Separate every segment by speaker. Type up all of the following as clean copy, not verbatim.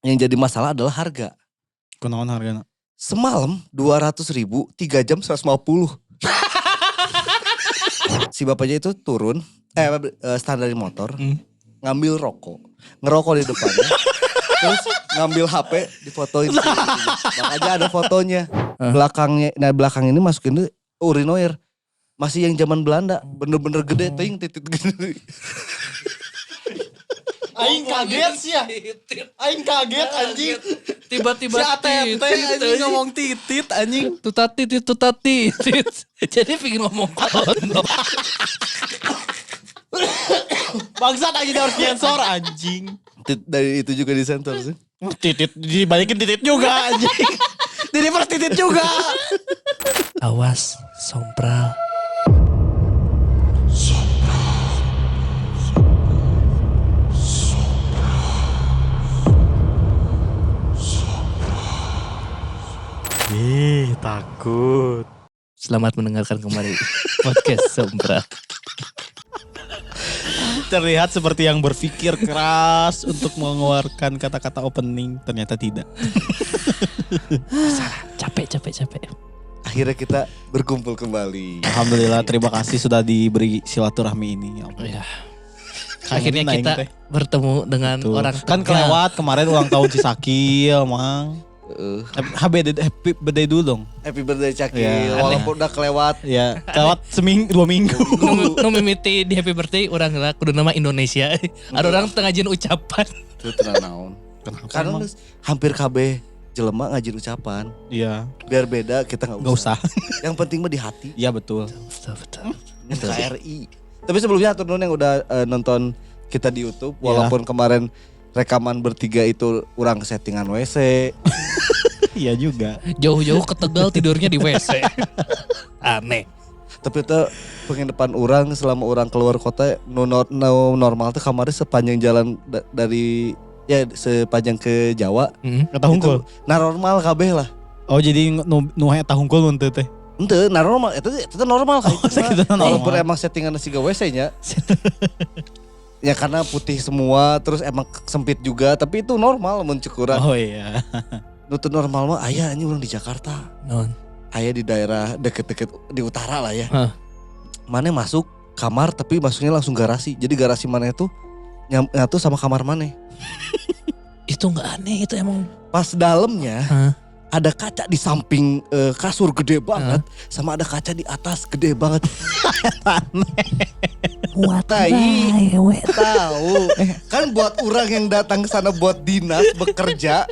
Speaker 1: Yang jadi masalah adalah harga.
Speaker 2: Kunaon hargana?
Speaker 1: Semalam 200.000, 3 jam 150. Si bapaknya itu turun, start dari motor, ngambil rokok, ngerokok di depannya, terus ngambil HP, difotoin. Makanya ada fotonya. Belakang ini masukin urinoir. Masih yang zaman Belanda, bener-bener gede, titit gede.
Speaker 2: Aing kaget sih ya. Aing kaget anjing.
Speaker 3: Tiba-tiba
Speaker 2: si ATT anjing ngomong titit anjing.
Speaker 3: Tutatit. Jadi pengen ngomong kondom.
Speaker 2: Bangsat anjing harus nyensor anjing.
Speaker 1: Dari itu juga disensor sih.
Speaker 2: Titit dibalikin titit juga anjing. Jadi first titit juga.
Speaker 3: Awas, sompral.
Speaker 2: Takut.
Speaker 3: Selamat mendengarkan kembali podcast Sompral.
Speaker 2: Terlihat seperti yang berpikir keras untuk mengeluarkan kata-kata opening, ternyata tidak.
Speaker 3: Salah, capek.
Speaker 1: Akhirnya kita berkumpul kembali.
Speaker 2: Alhamdulillah, terima kasih sudah diberi silaturahmi ini. Ya Allah.
Speaker 3: Ya. Akhirnya kita bertemu dengan
Speaker 2: Betul.
Speaker 3: orang
Speaker 2: kan
Speaker 3: Tegal.
Speaker 2: kelewat kemarin ulang tahun si Sakil, Mang. Happy birthday dulu dong.
Speaker 1: Happy birthday Cakil,
Speaker 2: Ya,
Speaker 1: walaupun udah kelewat.
Speaker 2: Ya, kelewat 2 minggu.
Speaker 3: Nu mimiti di happy birthday orang lah kudu nama Indonesia. Ada orang tengah jieun ucapan.
Speaker 1: Itu tenang naon. Karena hampir KB jelema ngajin ucapan.
Speaker 2: Iya,
Speaker 1: Biar beda kita
Speaker 2: nggak
Speaker 1: gak usah.
Speaker 2: usah.
Speaker 1: Yang penting mah di hati.
Speaker 2: Iya betul.
Speaker 3: Betul.
Speaker 1: NKRI. Tapi sebelumnya atur nuhun yang udah nonton kita di YouTube. Walaupun kemarin rekaman bertiga itu orang settingan WC.
Speaker 2: Iya juga.
Speaker 3: Jauh-jauh ke Tegal tidurnya di WC. Aneh.
Speaker 1: Tapi itu penginapan orang selama orang keluar kota normal tuh kamarnya sepanjang jalan dari sepanjang ke Jawa.
Speaker 2: Kata hungkul.
Speaker 1: Nah normal kabeh lah.
Speaker 2: Oh jadi nuhe eta hungkul mun teh teh.
Speaker 1: Ente, nah normal, itu normal kayak gitu.
Speaker 2: itu normal.
Speaker 1: Walaupun emang settingan siga WC-nya. Ya karena putih semua, terus emang sempit juga, tapi itu normal mun cukuran.
Speaker 2: Oh iya.
Speaker 1: Nutu normal mah aya anjing urang di Jakarta.
Speaker 3: Non.
Speaker 1: Aya di daerah deket-deket di utara lah ya.
Speaker 3: Hah.
Speaker 1: Maneh masuk kamar tapi masuknya langsung garasi. Jadi garasi maneh tuh nyatu sama kamar maneh.
Speaker 3: Itu gak aneh, itu emang.
Speaker 1: Pas dalamnya ada kaca di samping kasur gede banget, sama ada kaca di atas gede banget. Tahu. Kan buat orang yang datang ke sana buat dinas bekerja,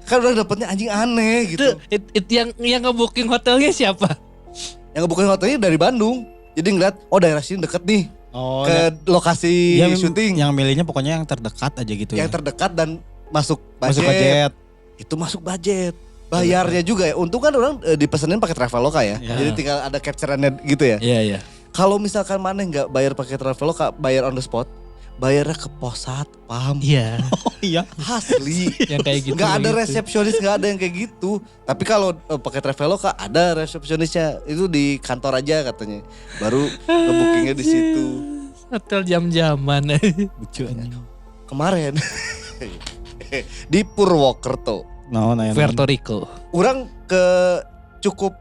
Speaker 1: kan orang dapetnya anjing aneh gitu.
Speaker 3: Itu yang nge-booking hotelnya siapa?
Speaker 1: Yang ngebukain hotelnya dari Bandung. Jadi ngeliat, oh daerah sini deket nih.
Speaker 2: Oh,
Speaker 1: ke lokasi syuting.
Speaker 2: Yang milihnya pokoknya yang terdekat aja gitu
Speaker 1: Yang
Speaker 2: ya.
Speaker 1: terdekat dan masuk
Speaker 2: Masuk
Speaker 1: budget.
Speaker 2: budget.
Speaker 1: Itu masuk budget. Bayarnya juga ya. Untung kan orang dipesenin pakai Traveloka ya.
Speaker 2: Ya.
Speaker 1: Jadi tinggal ada capture-annya gitu ya.
Speaker 3: Iya.
Speaker 1: Kalau misalkan mana nggak bayar pakai Traveloka, bayar on the spot, bayarnya ke posat, paham?
Speaker 3: Iya.
Speaker 2: Oh iya.
Speaker 1: Asli.
Speaker 3: Yang kayak gitu.
Speaker 1: Nggak ada
Speaker 3: gitu.
Speaker 1: resepsionis, nggak ada yang kayak gitu. Tapi kalau pakai Traveloka ada resepsionisnya. Itu di kantor aja katanya. Baru bookingnya di situ.
Speaker 3: Hotel jam-jaman.
Speaker 2: Lucu anjing.
Speaker 1: Kemarin di Purwokerto,
Speaker 3: Puerto Rico.
Speaker 1: orang ke cukup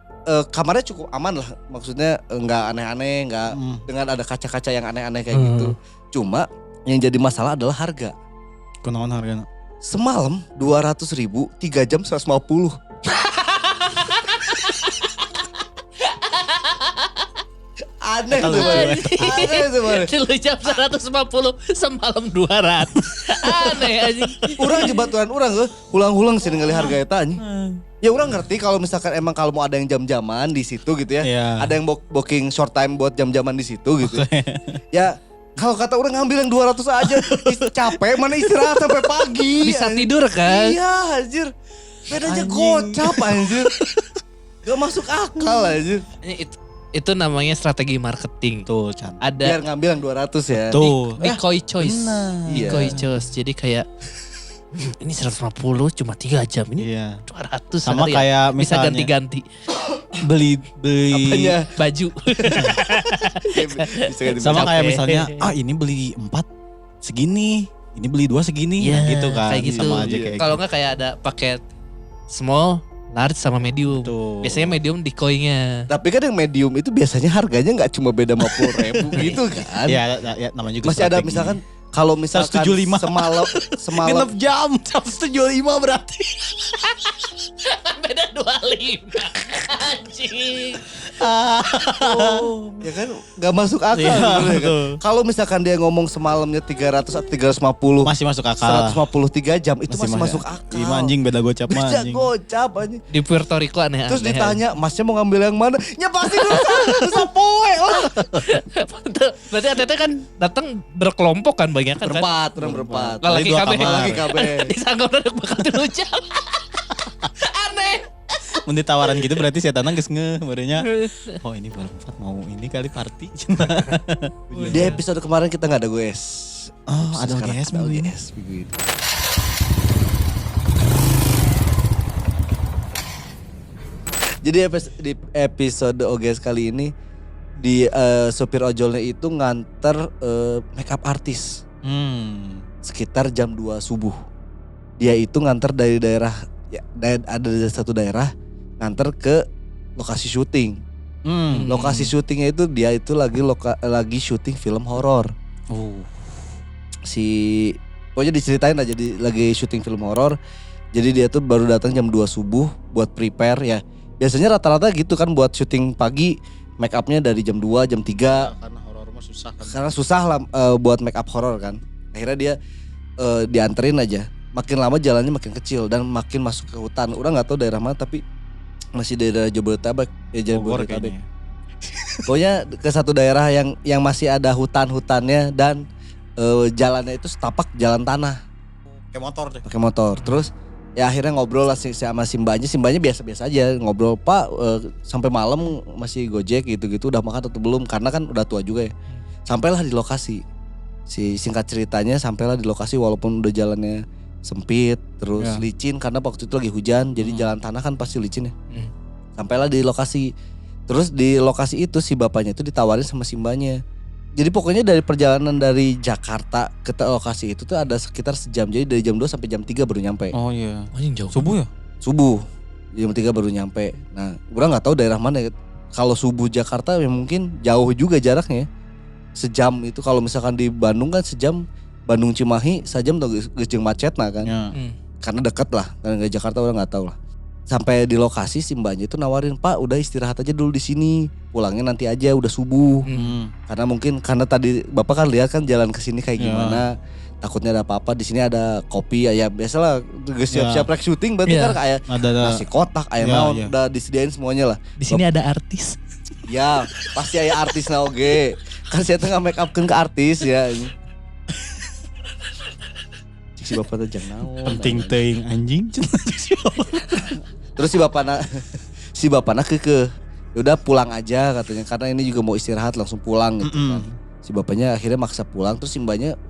Speaker 1: kamarnya cukup aman lah. Maksudnya nggak aneh-aneh, nggak dengan ada kaca-kaca yang aneh-aneh kayak gitu. Cuma yang jadi masalah adalah harga.
Speaker 2: Kunaon hargana?
Speaker 1: Semalam 200.000, 3 jam 150. Aneh tuh. Aneh tuh.
Speaker 3: Dulu jam 150 semalam 200. Aneh anjing.
Speaker 1: Urang jebaturan urang ulang-ulang sih ningali harga eta anjing. Ya urang ngerti kalau misalkan emang kalau mau ada yang jam-jaman di situ gitu ya.
Speaker 2: Iya.
Speaker 1: Ada yang booking short time buat jam-jaman di situ gitu. Ya kalau kata orang ngambil yang 200 aja capek mana istirahat sampai pagi.
Speaker 3: Bisa
Speaker 1: anjing.
Speaker 3: tidur kan?
Speaker 1: Iya anjir. Bedanya gocap anjir. Gak masuk akal anjir.
Speaker 3: Itu namanya strategi marketing.
Speaker 2: Tuh Chan.
Speaker 1: Biar
Speaker 3: Ada
Speaker 1: ngambil yang 200 ya.
Speaker 2: Tuh.
Speaker 3: decoy choice.
Speaker 1: Iya.
Speaker 3: Decoy choice. Jadi kayak ini 150 cuma 3 jam. Ini
Speaker 2: Iya.
Speaker 3: 200.
Speaker 2: Sama
Speaker 3: sehari ya.
Speaker 2: kayak
Speaker 3: Bisa
Speaker 2: misalnya
Speaker 3: ganti-ganti
Speaker 2: beli
Speaker 1: Apanya?
Speaker 3: baju.
Speaker 1: Bisa ganti
Speaker 2: sama
Speaker 1: baju.
Speaker 2: kayak
Speaker 3: Capek.
Speaker 2: misalnya ini beli 4 segini ini beli 2 segini gitu kan.
Speaker 3: Kayak gitu.
Speaker 2: Sama aja kayak
Speaker 3: Kalau
Speaker 2: gitu.
Speaker 3: nggak kayak ada paket small, large sama medium.
Speaker 2: Tuh.
Speaker 3: Biasanya medium di koinnya.
Speaker 1: Tapi kan yang medium itu biasanya harganya nggak cuma beda 50.000 gitu kan.
Speaker 2: Ya namanya juga
Speaker 1: Masih ada
Speaker 2: strategi.
Speaker 1: misalkan kalau misalkan
Speaker 2: 175.
Speaker 1: semalam
Speaker 2: Genep jam 175 berarti.
Speaker 3: Beda 25. Anjing.
Speaker 1: ya kan nggak masuk akal
Speaker 2: Iya,
Speaker 1: sebenarnya kan.
Speaker 2: betul.
Speaker 1: Kalau misalkan dia ngomong semalamnya 300 atau 350
Speaker 2: Masih masuk akal.
Speaker 1: 153 jam itu masih masuk akal.
Speaker 2: Iya anjing beda gocap mah
Speaker 1: Beda
Speaker 2: anjing.
Speaker 1: gocap anjing.
Speaker 3: Di Puerto Rico aneh-aneh.
Speaker 1: Terus ditanya masnya mau ngambil yang mana? Ya pasti dosa poe lah.
Speaker 3: Berarti ATT kan datang berkelompok kan banyak kan?
Speaker 1: Orang berempat.
Speaker 3: Lagi
Speaker 2: Dua
Speaker 3: KB.
Speaker 2: kamar.
Speaker 1: Lagi KB.
Speaker 3: Disangka udah bakal 7 jam. Aneh.
Speaker 2: Mun ditawaran gitu berarti saya tanang geus ngeuh barunya. Oh ini berempat mau ini kali party.
Speaker 1: Di episode kemarin kita nggak ada guys.
Speaker 2: Oh, ada
Speaker 1: Sekarang
Speaker 2: OGS
Speaker 1: ada
Speaker 2: minggu ini.
Speaker 1: OGS minggu ini. Jadi di episode OGS kali ini di sopir ojolnya itu nganter makeup artis sekitar jam 2 subuh. Dia itu nganter dari daerah ada satu daerah nganter ke lokasi syuting. Lokasi syutingnya itu dia itu lagi syuting film horor. Pokoknya diceritain aja lagi syuting film horor. Jadi dia tuh baru datang jam 2 subuh buat prepare ya. Biasanya rata-rata gitu kan buat syuting pagi make upnya dari jam 2, jam 3.
Speaker 2: Karena horor mah susah kan.
Speaker 1: Karena susah lah buat make up horor kan. Akhirnya dia dianterin aja. Makin lama jalannya makin kecil dan makin masuk ke hutan. Udah nggak tahu daerah mana tapi masih daerah Jabodetabek.
Speaker 2: Bogor kayaknya.
Speaker 1: Pokoknya ke satu daerah yang masih ada hutan-hutannya dan jalannya itu setapak jalan tanah.
Speaker 2: Kayak motor deh.
Speaker 1: Pakai motor. Terus ya akhirnya ngobrol lah sama Simbanya. Simbanya biasa-biasa aja ngobrol, Pak sampai malam masih gojek gitu-gitu, udah makan atau belum? Karena kan udah tua juga ya. Sampailah di lokasi. Singkat ceritanya sampailah di lokasi walaupun udah jalannya sempit, terus licin karena waktu itu lagi hujan, jadi jalan tanah kan pasti licin ya. Sampailah di lokasi. Terus di lokasi itu si bapaknya itu ditawarin sama Simbanya. Jadi pokoknya dari perjalanan dari Jakarta ke lokasi itu tuh ada sekitar sejam. Jadi dari jam 2 sampai jam 3 baru nyampe.
Speaker 2: Oh iya.
Speaker 3: Anjing jauh.
Speaker 2: Subuh ya?
Speaker 1: Subuh jam 3 baru nyampe. Nah gue gak tahu daerah mana ya. Kalau subuh Jakarta ya mungkin jauh juga jaraknya. Sejam itu kalau misalkan di Bandung kan sejam. Bandung Cimahi sejam tuh gejeng macet nah kan.
Speaker 2: Ya.
Speaker 1: Karena dekat lah. Karena ke Jakarta orang gak tahu lah. Sampai di lokasi si mbaknya itu nawarin, Pak udah istirahat aja dulu di sini, pulangnya nanti aja udah subuh. Karena tadi bapak kan lihat kan jalan ke sini kayak gimana, takutnya ada apa-apa. Di sini ada kopi ya biasalah siap-siap rek syuting berarti kan kayak nasi kotak, ayam naon udah disediain semuanya lah.
Speaker 3: Di sini ada artis.
Speaker 1: Ya pasti aya artis na oge. Kan saya tengah make upkeun ke artis ya. Si bapak teh naon.
Speaker 2: Penting teuing anjing.
Speaker 1: Terus si bapakna kekeh. Udah pulang aja katanya karena ini juga mau istirahat langsung pulang gitu kan. Si bapaknya akhirnya maksa pulang. Terus si mbaknya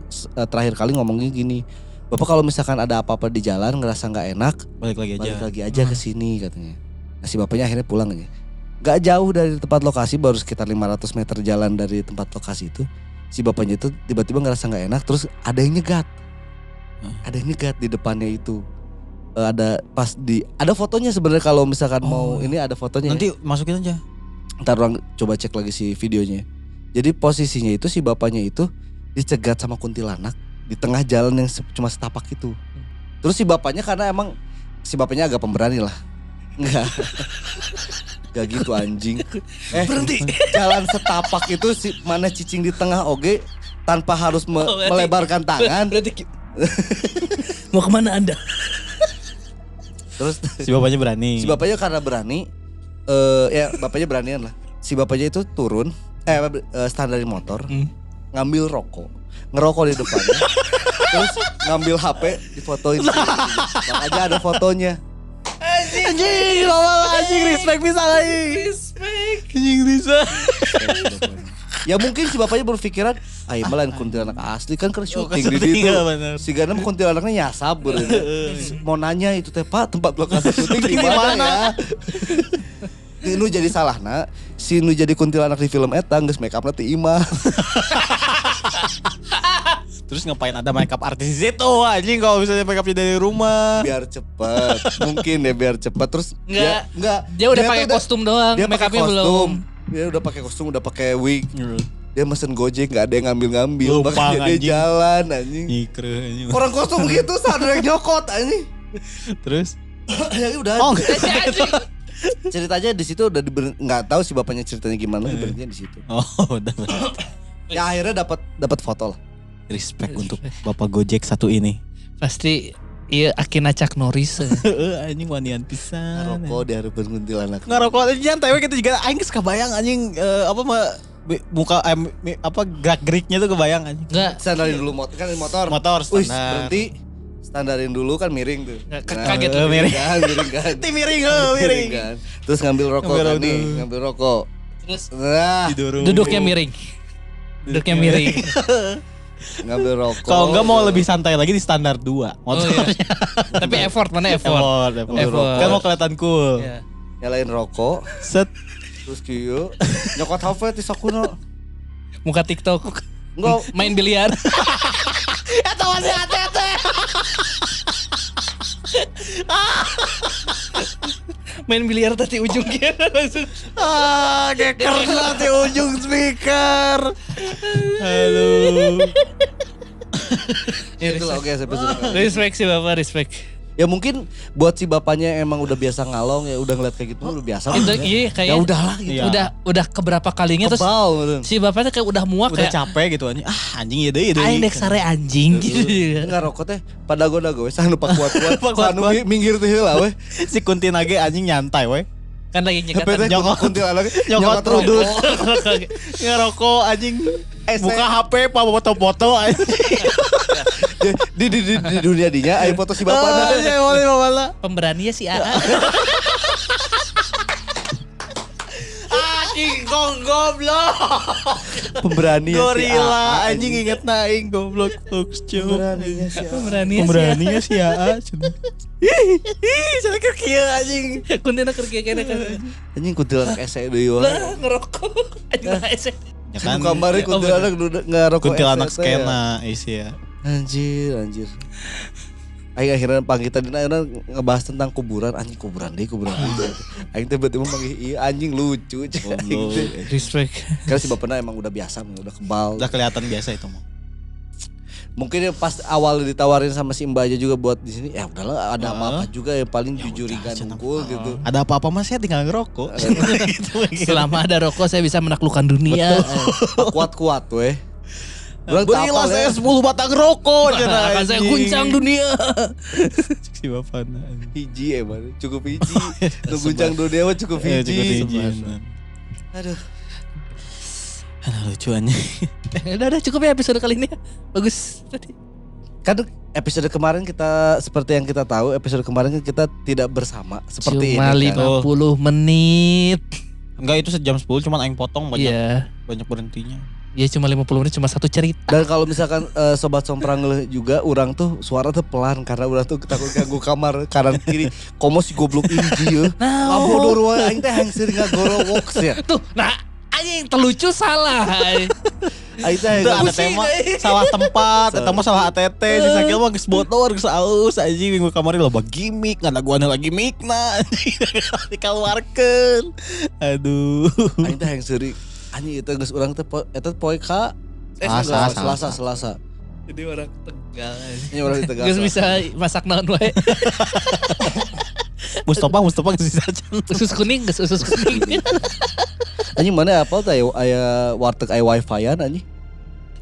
Speaker 1: terakhir kali ngomongnya gini, Bapak kalau misalkan ada apa-apa di jalan ngerasa nggak enak,
Speaker 2: balik lagi
Speaker 1: aja ke sini katanya. Nah, si bapaknya akhirnya pulang aja. Gak jauh dari tempat lokasi, baru sekitar 500 meter jalan dari tempat lokasi itu. Si bapaknya itu tiba-tiba ngerasa nggak enak, terus ada yang nyegat. Ada yang nyegat di depannya itu. Ada fotonya sebenarnya kalau misalkan mau ini ada fotonya.
Speaker 2: Nanti masukin aja.
Speaker 1: Ntar orang coba cek lagi si videonya. Jadi posisinya itu si bapaknya itu dicegat sama kuntilanak di tengah jalan yang cuma setapak itu. Terus si bapaknya karena emang si bapaknya agak pemberani lah. Enggak gitu anjing.
Speaker 3: Berhenti.
Speaker 1: Jalan setapak itu si mana cicing di tengah oge tanpa harus melebarkan tangan.
Speaker 3: Berarti mau kemana Anda?
Speaker 1: Terus
Speaker 2: Si bapaknya berani.
Speaker 1: si bapaknya karena berani, ya bapaknya beranian lah. Si bapaknya itu turun, stand dari motor, ngambil rokok, ngerokok di depannya, terus ngambil HP, difotoin. Makanya ada fotonya.
Speaker 2: Anjing, anjing respect bisa lagi. Anjing bisa.
Speaker 1: Ya mungkin si bapaknya berpikiran, ayo malah kuntilanak asli kan karena syuting di
Speaker 2: syuting,
Speaker 1: situ.
Speaker 2: ya bener.
Speaker 1: Si Gana kuntilanaknya nyasab mau nanya itu teh Pak tempat lokasi syuting di mana ya? Nu jadi salahna, si nu jadi kuntilanak di film eta geus make upna teh imah.
Speaker 2: Terus ngapain ada makeup artis di situ anjing kalau misalnya makeupnya dari rumah.
Speaker 1: Biar cepat. Mungkin ya biar cepat. Terus
Speaker 3: Enggak. Dia udah pakai kostum doang.
Speaker 1: Dia pakai
Speaker 3: Make-upnya belum.
Speaker 1: kostum. Dia udah pakai kostum, udah pakai wig. Dia mesen Gojek gak ada yang ngambil-ngambil.
Speaker 2: Lupa,
Speaker 1: Makanya dia
Speaker 2: anjing.
Speaker 1: jalan anjing.
Speaker 2: Ngikre anjing.
Speaker 1: Orang kostum gitu sadar yang nyokot anjing.
Speaker 2: Terus
Speaker 1: Ya udah.
Speaker 2: oh
Speaker 1: Ceritanya di situ udah nggak tahu sih bapaknya ceritanya gimana, berhentinya di situ.
Speaker 2: udah bener.
Speaker 1: Ya akhirnya dapat foto lah.
Speaker 2: Respect untuk Bapak Gojek satu ini.
Speaker 3: Pasti iya Akina Chuck Norris.
Speaker 2: Anjing wanian pisan.
Speaker 1: Ngerokok di harapan kuntilanak.
Speaker 2: Ngerokok aja nyantai we gitu juga aing geus kebayang anjing apa mah muka apa gerak-geriknya tuh kebayang anjing.
Speaker 3: Enggak.
Speaker 1: Standarin dulu motor kan motor.
Speaker 2: Motor
Speaker 1: Wih,
Speaker 2: standar.
Speaker 1: berhenti. Standarin dulu kan miring tuh.
Speaker 3: Kaget
Speaker 2: lu, miring.
Speaker 1: Miring kan.
Speaker 2: Ti miring miring.
Speaker 1: kan. Terus ngambil rokok
Speaker 2: Ngambil
Speaker 1: kan
Speaker 2: rokok.
Speaker 1: nih, ngambil rokok.
Speaker 3: Terus
Speaker 1: Nah,
Speaker 3: duduknya miring. Duduknya miring.
Speaker 1: ngambil rokok.
Speaker 2: Kalau enggak mau lebih santai lagi di standar 2
Speaker 3: Oh
Speaker 2: motornya.
Speaker 3: iya. Tapi effort mana effort?
Speaker 2: Effort. Kan mau kelihatan cool.
Speaker 3: Iya.
Speaker 1: Nyalain rokok,
Speaker 2: Set.
Speaker 1: terus kieu nyokot HP ti sakuna.
Speaker 3: Muka TikTok.
Speaker 1: Enggak,
Speaker 3: Main biliar.
Speaker 2: Eta masih hati-hati.
Speaker 3: Main biliar tadi ujung kira langsung.
Speaker 2: Geker di ujung speaker. Halo.
Speaker 1: itu lah oke episode kali.
Speaker 3: Respect sih Bapak, respect.
Speaker 1: Ya mungkin buat si bapaknya emang udah biasa ngalong ya udah ngeliat kayak gitu udah biasa.
Speaker 3: Itu
Speaker 1: lah.
Speaker 3: iya
Speaker 1: Ya
Speaker 3: kayak
Speaker 1: udahlah gitu.
Speaker 2: Iya.
Speaker 3: udah keberapa kalinya terus
Speaker 1: Kebal gitu.
Speaker 3: si bapaknya kayak udah muak
Speaker 2: Udah
Speaker 3: kayak
Speaker 2: capek gitu anjing. Anjing ya deui
Speaker 3: aing dek sare anjing gitu.
Speaker 1: Enggak rokok teh pada dago we sanu pak kuat-kuat.
Speaker 2: Kuat-kuat.
Speaker 1: Sanu minggir teh heula we.
Speaker 2: Si Kuntin lagi anjing nyantai we.
Speaker 3: Kan lagi
Speaker 1: Tapi
Speaker 3: nyegat.
Speaker 1: teh
Speaker 2: Nyokot.
Speaker 1: kuntilanak
Speaker 2: Nyokot rudut.
Speaker 3: rokok.
Speaker 2: Ngerokok anjing.
Speaker 1: Eh,
Speaker 2: Buka HP pak foto-foto anjing.
Speaker 1: di dunia dinya aya foto si bapakna.
Speaker 2: Anjing boleh mamalah.
Speaker 3: Pemberani ya si AA.
Speaker 2: Anjing goblok.
Speaker 1: Pemberani ya si
Speaker 2: Gorila
Speaker 1: AA,
Speaker 2: anjing inget naing goblok Fox Show.
Speaker 1: Pemberaninya si AA.
Speaker 3: Pemberani ya si
Speaker 2: Pemberaninya si AA. Ih, saya kieu anjing.
Speaker 3: AA. Kuntina kerja kene kan.
Speaker 1: Anjing kuntilanak ese deui wae.
Speaker 3: Lah ngerokok. Anjing lah ese.
Speaker 2: Ya
Speaker 1: Kan gambarnya kuntilanak enggak rokok.
Speaker 2: kuntilanak
Speaker 1: ese teh ya.
Speaker 2: skena isi ya.
Speaker 1: Anjir. Aing akhirnya panggil tadi akhirnya ngebahas tentang kuburan. Anjing kuburan deh. Aing tiba-tiba panggil iya anjing lucu. Aing teh.
Speaker 3: Respect.
Speaker 1: Karena si bapaknya emang udah biasa, udah kebal.
Speaker 2: Udah kelihatan biasa itu mah.
Speaker 1: Mungkin ya pas awal ditawarin sama si Mbak aja juga buat di sini. Ya udahlah ada apa-apa juga yang paling jujurikan unggul gitu.
Speaker 2: Ada apa-apa mas saya tinggal ngerokok.
Speaker 3: Selama ada rokok saya bisa menaklukkan dunia.
Speaker 1: Kuat-kuat weh. Orang
Speaker 2: Berilah
Speaker 1: tapal
Speaker 2: saya
Speaker 1: ya.
Speaker 2: 10 batang rokok.
Speaker 3: Akan saya guncang dunia.
Speaker 2: Si bapakna.
Speaker 1: Hiji emang cukup hiji. Nu guncang dunia mah cukup hiji. Aduh.
Speaker 2: Aduh lucuannya.
Speaker 3: Udah cukup ya episode kali ini. Bagus tadi.
Speaker 1: Kan episode kemarin kita seperti yang kita tahu episode kemarin kan kita tidak bersama seperti
Speaker 3: Cuma
Speaker 1: ini kan.
Speaker 3: 50 menit.
Speaker 2: Enggak itu sejam 10 cuman aing potong banyak
Speaker 3: Iya.
Speaker 2: banyak berhentinya.
Speaker 3: Ya cuma 50 menit cuma satu cerita.
Speaker 1: Dan kalau misalkan sobat somprang juga orang tuh suara tuh pelan karena orang tuh takut ganggu kamar kanan kiri. Komo si goblok inji ya.
Speaker 3: Nah,
Speaker 1: Ngabodor wae aing teh hang sering ngagorowoks ya.
Speaker 3: Tuh, nah anjing terlucu salah.
Speaker 1: Aing teh
Speaker 2: Itu ada
Speaker 3: Pusing,
Speaker 2: tema
Speaker 3: eh.
Speaker 2: salah tempat, eta mah salah ATT, si sakil mah geus botol geus aus anjing minggu kamari loba gimmick, ngadaguana lagi gimmickna anjing dikeluarkeun. Aduh.
Speaker 1: aing teh hang sering anjing itu geus urang teh eta poe ka Selasa.
Speaker 3: Jadi orang Tegal.
Speaker 1: Ini orang di Tegal.
Speaker 3: Gak bisa masak naon wae.
Speaker 2: Mustafa geus bisa can.
Speaker 3: Usus kuning, geus usus kuning.
Speaker 1: Anjing mana apal teh aya warteg aya wifi-an anjing.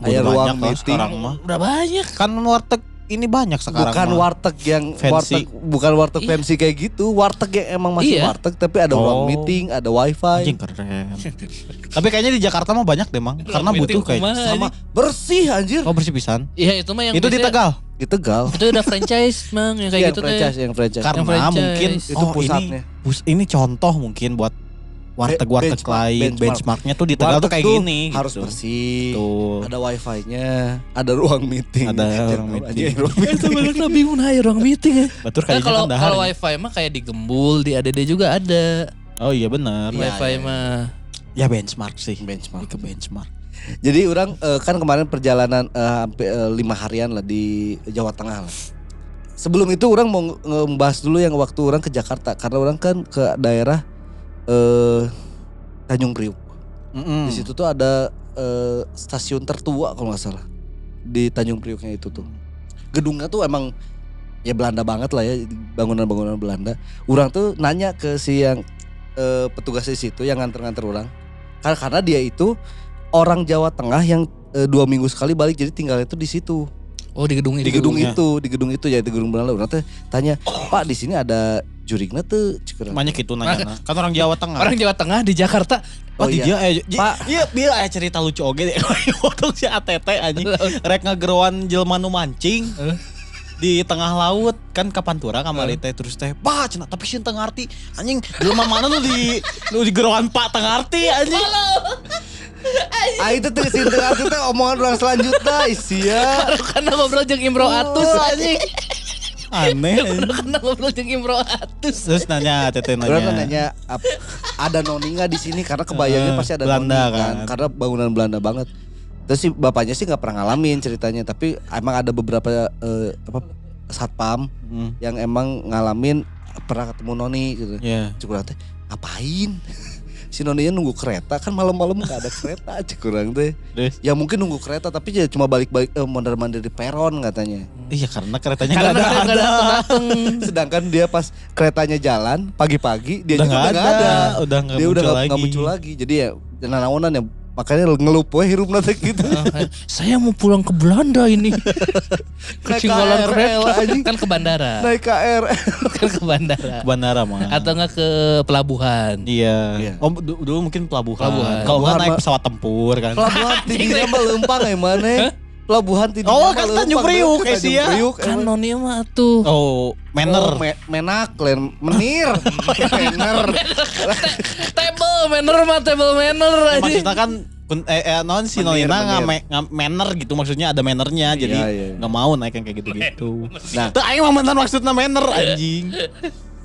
Speaker 1: Aya
Speaker 2: Udah
Speaker 1: ruang
Speaker 2: banyak lah
Speaker 1: meeting.
Speaker 2: sekarang mah.
Speaker 3: Udah banyak.
Speaker 2: Kan warteg ini banyak sekarang
Speaker 1: Bukan
Speaker 2: mah.
Speaker 1: warteg yang
Speaker 2: Fancy.
Speaker 1: bukan warteg
Speaker 3: Iya.
Speaker 1: fancy kayak gitu. Warteg yang emang masih
Speaker 3: Iya.
Speaker 1: warteg tapi ada ruang
Speaker 2: Oh.
Speaker 1: meeting, ada wifi.
Speaker 2: Anjing keren. Tapi kayaknya di Jakarta mah banyak deh mang, karena butuh kayak
Speaker 1: Sama bersih anjir.
Speaker 2: oh bersih pisan.
Speaker 3: Iya itu mah yang
Speaker 2: Itu di
Speaker 3: biasanya-
Speaker 2: Tegal.
Speaker 1: Di Tegal.
Speaker 3: Itu udah franchise mang yang kayak
Speaker 1: Yang
Speaker 3: gitu
Speaker 1: franchise,
Speaker 3: teh.
Speaker 1: yang franchise.
Speaker 2: Karena
Speaker 3: franchise.
Speaker 2: mungkin
Speaker 1: Itu pusatnya.
Speaker 2: Ini contoh mungkin buat warteg-warteg
Speaker 1: Benchmark,
Speaker 2: lain,
Speaker 1: benchmark.
Speaker 2: benchmarknya tuh di Tegal tuh kayak
Speaker 1: Warteg
Speaker 2: gini.
Speaker 1: harus
Speaker 2: gitu.
Speaker 1: bersih.
Speaker 2: Tuh.
Speaker 1: Ada wifi-nya, ada ruang meeting.
Speaker 2: Ada
Speaker 1: Jangan
Speaker 2: ruang
Speaker 1: tahu
Speaker 2: meeting.
Speaker 1: aja ruang meeting.
Speaker 3: Itu banyak lah bingung aja ruang meeting ya.
Speaker 2: Betul
Speaker 3: Nah,
Speaker 2: kayaknya
Speaker 3: kalau
Speaker 2: kan dahar
Speaker 3: kalau
Speaker 2: ini.
Speaker 3: wifi mah kayak di Gembul, di ADD juga ada.
Speaker 2: Oh iya benar.
Speaker 1: Iya,
Speaker 3: Wifi
Speaker 1: iya.
Speaker 3: mah.
Speaker 2: Ya benchmark sih.
Speaker 1: Benchmark.
Speaker 2: Ke benchmark.
Speaker 1: Jadi orang kan kemarin perjalanan hampir 5 harian lah di Jawa Tengah lah. Sebelum itu orang mau ngebahas dulu yang waktu orang ke Jakarta. Karena orang kan ke daerah Tanjung Priuk. Di situ tuh ada stasiun tertua kalau gak salah. Di Tanjung Priuknya itu tuh. Gedungnya tuh emang ya Belanda banget lah ya. Bangunan-bangunan Belanda. Orang tuh nanya ke si yang petugas di situ yang nganter-nganter orang. Karena dia itu orang Jawa Tengah yang 2 minggu sekali balik, jadi tinggalnya itu di situ.
Speaker 3: Oh di gedung itu.
Speaker 1: Di gedung itu ya, di gedung Belanda. Orang teh tanya, "Pak, di sini ada jurigna tuh?"
Speaker 2: Banyak gitu nanya. Kan orang Jawa Tengah.
Speaker 3: Orang Jawa Tengah di Jakarta.
Speaker 2: Oh iya.
Speaker 1: Pak.
Speaker 2: Iya, biar aya cerita lucu oge deh. Waktu si ATT anjing rek ngagerowan jelema nu mancing. Di tengah laut kan Kapantura kamari teh terus teh Pak cenah tapi sieun teu ngarti anjing jelema mana nu di gerowan Pak teu ngarti anjing.
Speaker 1: Itu teh sing teu ngarti teh omongan orang selanjutnya isia.
Speaker 3: Karena ngobrol jeung Imro Atus anjing.
Speaker 2: Aneh.
Speaker 3: Karena ngobrol jeung Imro Atus.
Speaker 2: Terus nanya Tete nanya.
Speaker 1: Orang nanya ada noni nggak di sini karena kebayangnya pasti ada
Speaker 2: Belanda
Speaker 1: noni kan. Karena bangunan Belanda banget. Terus si bapaknya sih nggak pernah ngalamin ceritanya, tapi emang ada beberapa satpam yang emang ngalamin pernah ketemu noni gitu. Cukup teh ngapain? Si noninya nunggu kereta kan malam-malam nggak ada kereta kurang teh. Ya mungkin nunggu kereta tapi ya cuma balik-balik mondar-mandir di peron katanya.
Speaker 2: Iya karena keretanya nggak ada.
Speaker 1: Sedangkan dia pas keretanya jalan pagi-pagi dia
Speaker 2: udah
Speaker 1: juga
Speaker 2: nggak ada. Udah
Speaker 1: nggak muncul lagi. Jadi ya nanaonan ya makanya ngelup we hirup nanti gitu.
Speaker 3: Saya mau pulang ke Belanda ini. Ketinggalan kereta
Speaker 1: anjing.
Speaker 3: Kan ke bandara.
Speaker 1: Naik KRL.
Speaker 3: Kan ke bandara.
Speaker 2: Ke bandara mah.
Speaker 3: Atau enggak ke pelabuhan.
Speaker 2: Iya. Oh dulu mungkin pelabuhan. Kalau
Speaker 1: Pelabuhan
Speaker 2: nggak naik pesawat tempur kan.
Speaker 1: Pelabuhan tingginya mah lempang emang Pelabuhan tingginya
Speaker 2: Oh
Speaker 1: mah
Speaker 2: kan
Speaker 1: lempang,
Speaker 2: Tanjung Priuk
Speaker 1: Tanjung
Speaker 2: Asia.
Speaker 1: Priuk,
Speaker 3: Kan
Speaker 1: emang.
Speaker 3: noni mah tuh.
Speaker 2: Oh Manner.
Speaker 1: Menak, menir. Menir.
Speaker 3: Table manner aja.
Speaker 2: Maksudnya kan non si Nolina manner gitu maksudnya ada mannernya jadi nggak mau naik yang kayak gitu. Nah, tuh aing mah manner maksudnya manner anjing.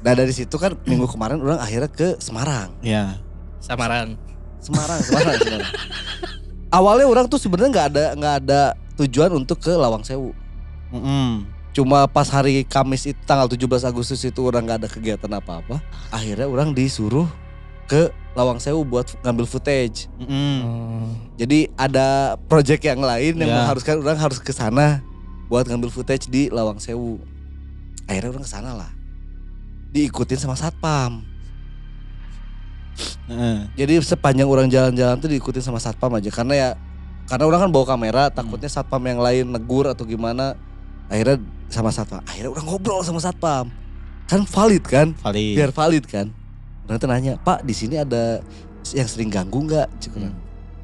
Speaker 1: Nah dari situ kan minggu kemarin orang akhirnya ke Semarang.
Speaker 2: Iya.
Speaker 3: Semarang.
Speaker 1: Awalnya orang tuh sebenarnya nggak ada tujuan untuk ke Lawang Sewu. Cuma pas hari Kamis itu tanggal 17 Agustus itu orang nggak ada kegiatan apa-apa. Akhirnya orang disuruh ke Lawang Sewu buat ngambil footage. Jadi ada project yang lain yang mengharuskan orang harus ke sana buat ngambil footage di Lawang Sewu. Akhirnya orang ke sana lah. Diikutin sama satpam. Jadi sepanjang orang jalan-jalan tuh diikutin sama satpam aja karena orang kan bawa kamera takutnya satpam yang lain negur atau gimana. Akhirnya sama satpam. Akhirnya orang ngobrol sama satpam. Kan valid kan? Biar valid kan. Orang tuh nanya, "Pak, di sini ada yang sering ganggu nggak?"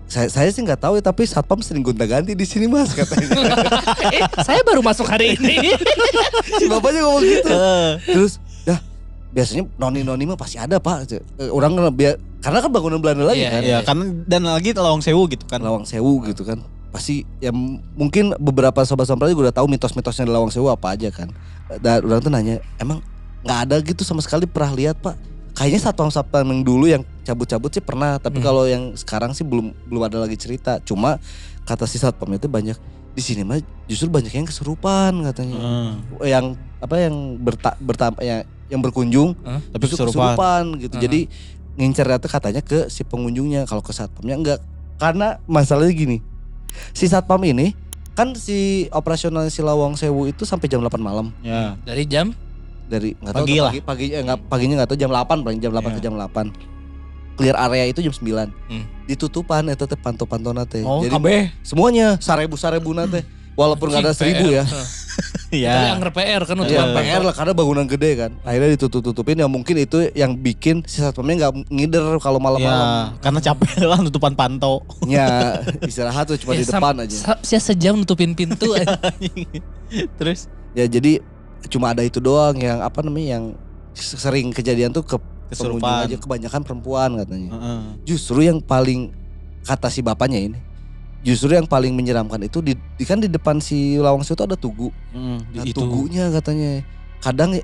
Speaker 1: Saya sih nggak tahu ya, tapi satpam sering gonta-ganti di sini Mas katanya.
Speaker 3: Saya baru masuk hari ini.
Speaker 1: Si bapaknya ngomong gitu. Terus, biasanya noni-noni mah pasti ada Pak. Orang karena kan bangunan Belanda lagi kan.
Speaker 2: Iya, karena dan lagi Lawang Sewu gitu kan.
Speaker 1: Lawang Sewu gitu kan. Pasti ya mungkin beberapa sobat-sobat juga udah tahu mitos-mitosnya di Lawang Sewu apa aja kan. Dan orang tuh nanya, "Emang nggak ada gitu sama sekali pernah lihat Pak?" Kayaknya satpam-satpam yang dulu yang cabut-cabut sih pernah, tapi kalau yang sekarang sih belum ada lagi cerita. Cuma kata si satpam itu banyak di sini mah justru banyak yang kesurupan katanya. Yang yang berkunjung
Speaker 2: tapi kesurupan
Speaker 1: gitu. Jadi ngincer katanya ke si pengunjungnya, kalau ke satpamnya enggak. Karena masalahnya gini. Si satpam ini kan si operasional si Lawang Sewu itu sampai jam 8 malam.
Speaker 2: Ya.
Speaker 1: Dari nggak tahu
Speaker 2: pagi lah.
Speaker 1: Paginya nggak tahu jam 8 paling jam 8 ke jam 8. Clear area itu jam 9. Ditutupan eta teh panto-pantona teh.
Speaker 2: Oh,
Speaker 1: jadi
Speaker 2: kabeh
Speaker 1: semuanya 1000 nate. Walaupun enggak ada 1000 ya.
Speaker 3: Iya. Yang PR kan untuk
Speaker 1: PR lah karena bangunan gede kan. Akhirnya ditutup-tutupin ya mungkin itu yang bikin si satpamnya enggak ngider kalau malam-malam.
Speaker 2: Ya, karena capek lah nutupan pantau.
Speaker 1: Ya, istirahat tuh cuma di depan aja.
Speaker 3: Saya sejam nutupin pintu aja.
Speaker 2: Terus
Speaker 1: ya jadi cuma ada itu doang yang yang sering kejadian tuh ke
Speaker 2: kesurupan
Speaker 1: aja, kebanyakan perempuan katanya. Justru yang paling kata si bapaknya ini, justru yang paling menyeramkan itu kan di depan si Lawang Sewu itu ada tugu. Tugunya katanya kadang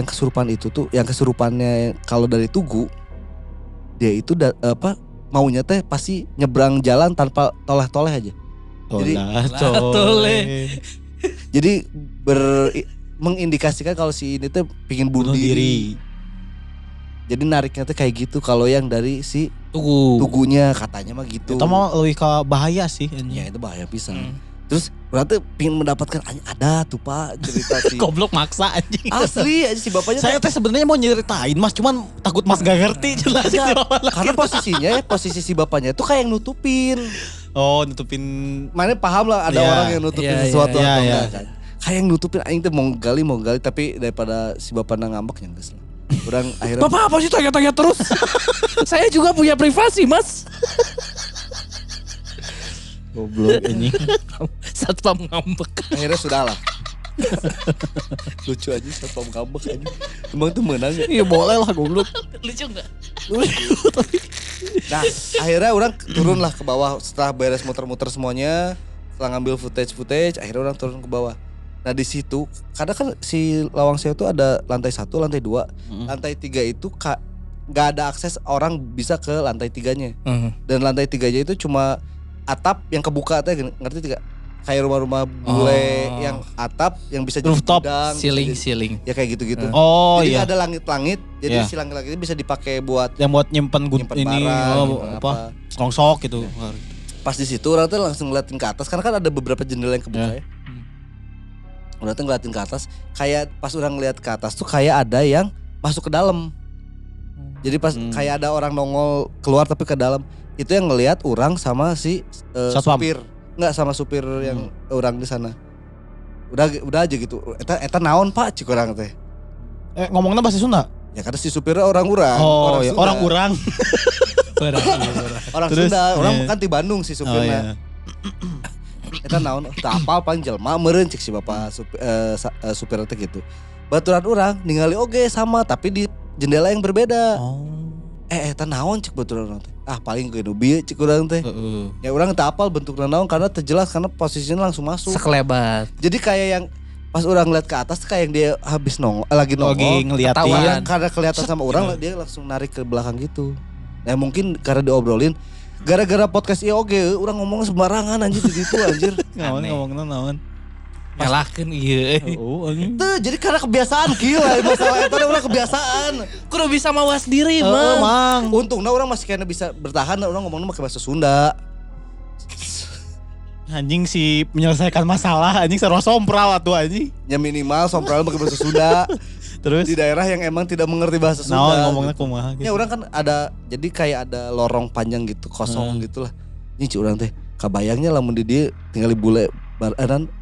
Speaker 1: yang kesurupan itu tuh, yang kesurupannya kalau dari tugu dia itu maunya teh pasti nyebrang jalan tanpa toleh-toleh aja.
Speaker 2: Toleh.
Speaker 1: Jadi mengindikasikan kalau si ini tuh pingin bunuh diri. Jadi nariknya tuh kayak gitu kalau yang dari si tugunya katanya mah gitu.
Speaker 2: Itu mah lebih ke bahaya sih.
Speaker 1: Ya itu bahaya pisan. Terus berarti pingin mendapatkan ada tuh Pak cerita si
Speaker 2: Goblok maksa anjing.
Speaker 1: asli aja si bapaknya.
Speaker 2: Saya teh sebenarnya mau nyeritain Mas, cuman takut Mas gak ngerti jelas.
Speaker 1: Karena posisi si bapaknya itu kayak yang nutupin.
Speaker 2: Oh, nutupin.
Speaker 1: Mana paham lah ada orang yang nutupin sesuatu atau enggak kan. Kayak yang nutupin aing tuh mau gali tapi daripada si bapaknya ngambek ya geus lah. Orang akhirnya
Speaker 3: Bapak apa sih tanya-tanya terus? Saya juga punya privasi, Mas.
Speaker 2: Goblok ini.
Speaker 3: Satpam ngambek.
Speaker 1: akhirnya sudahlah. Lucu aja satpam ngambek aja. Emang tuh menang ya?
Speaker 2: Iya boleh lah goblok.
Speaker 3: Lucu enggak?
Speaker 1: Nah akhirnya orang turun lah ke bawah setelah beres muter-muter semuanya. Setelah ngambil footage, akhirnya orang turun ke bawah. Nah di situ, kadang kan si Lawang Sewu itu ada lantai 1, lantai 2, lantai 3 itu nggak ada akses orang bisa ke lantai 3-nya. Dan lantai 3-nya itu cuma atap yang kebuka teh, ngerti tidak? Kayak rumah-rumah bule yang atap yang bisa jadi
Speaker 2: Rooftop,
Speaker 1: gudang,
Speaker 3: Ceiling.
Speaker 1: ya kayak gitu-gitu.
Speaker 2: Oh
Speaker 1: jadi
Speaker 2: iya.
Speaker 1: ada langit-langit, jadi
Speaker 2: Iya.
Speaker 1: si langit-langit ini bisa dipakai buat
Speaker 2: Yang buat nyimpen
Speaker 1: nyimpen
Speaker 2: ini
Speaker 1: barang,
Speaker 2: apa? Rongsok gitu.
Speaker 1: Pas di situ orang tuh langsung ngeliatin ke atas karena kan ada beberapa jendela yang kebuka ya. Orang tuh ngeliatin ke atas, kayak pas orang ngeliat ke atas tuh kayak ada yang masuk ke dalam. Jadi pas kayak ada orang nongol keluar tapi ke dalam. Itu yang ngeliat orang sama si supir. Enggak sama supir yang orang di sana. Udah aja gitu. Eta naon Pak cik orang teh.
Speaker 2: Ngomongnya bahasa Sunda?
Speaker 1: Ya karena si supirnya orang-orang.
Speaker 2: Oh, iya. Orang-orang.
Speaker 1: Orang
Speaker 2: Terus,
Speaker 1: Sunda, orang
Speaker 2: iya.
Speaker 1: kan di Bandung si supirnya. Eta naon teu apal paling jelema meureun cik si bapak supir teh gitu. Baturan urang ningali oge sama tapi di jendela yang berbeda.
Speaker 2: Oh.
Speaker 1: Eta naon cik baturan urang teh. Ah paling geus bieu cik urang teh. Ya urang teu apal bentukna naon karena terjelas karena posisinya langsung masuk.
Speaker 3: Sekelebat.
Speaker 1: Jadi kayak yang pas orang ngeliat ke atas kayak yang dia habis lagi nongol.
Speaker 2: ngeliatin.
Speaker 1: Ketahuan karena kelihatan sama orang dia langsung narik ke belakang gitu. Nah mungkin karena diobrolin gara-gara podcast ieu oge urang ngomong sembarangan anjir di ditu anjir.
Speaker 2: Ngomongna naon?
Speaker 3: Nyalakeun ieu.
Speaker 2: Oh, anjing.
Speaker 1: Tuh jadi karena kebiasaan kieu lah masalah eta urang kebiasaan.
Speaker 3: Kudu bisa mawas diri,
Speaker 2: Mang.
Speaker 1: Untungnya orang masih kayaknya bisa bertahan orang ngomongnya pakai bahasa Sunda.
Speaker 2: Anjing si menyelesaikan masalah anjing sarua sompral atuh anjing.
Speaker 1: Ya minimal sompral pakai bahasa Sunda.
Speaker 2: Terus
Speaker 1: Di daerah yang emang tidak mengerti bahasa Sunda.
Speaker 2: naon ngomongnya kumaha gitu.
Speaker 1: Ya orang kan ada jadi kayak ada lorong panjang gitu kosong gitulah. Ini cik orang teh kabayangnya lamun di dia tinggal bule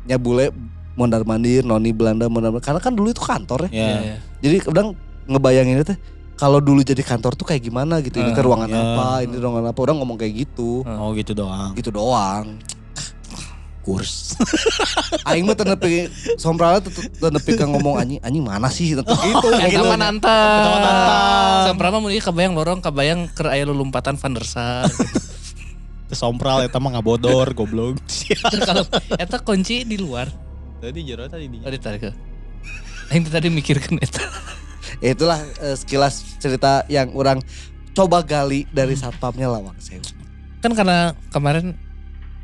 Speaker 1: nya bule mondar mandir noni Belanda mondar mandir karena kan dulu itu kantor ya.
Speaker 2: Iya.
Speaker 1: Jadi kadang ngebayangin teh kalau dulu jadi kantor tuh kayak gimana gitu. Ini ruangan apa, ini ruangan apa. Orang ngomong kayak gitu.
Speaker 2: Oh gitu doang.
Speaker 1: Gitu doang.
Speaker 2: Kurs.
Speaker 1: Aing mah tenepi somprala tenepi ka ngomong anjing mana sih gitu.
Speaker 3: Eta mah nantang.
Speaker 2: Eta mah nantang.
Speaker 3: Samprama mun ieu kabayang lorong kabayang keur aya lulumpatan Van der Sar.
Speaker 2: Sompral eta mah ngabodor goblok.
Speaker 3: Kalau eta kunci di luar.
Speaker 2: Tadi jero tadi di.
Speaker 3: Oh ditarik. Aing tadi mikirkeun eta.
Speaker 1: Itulah sekilas cerita yang orang coba gali dari satpamnya Lawang Sewu.
Speaker 3: Kan karena kemarin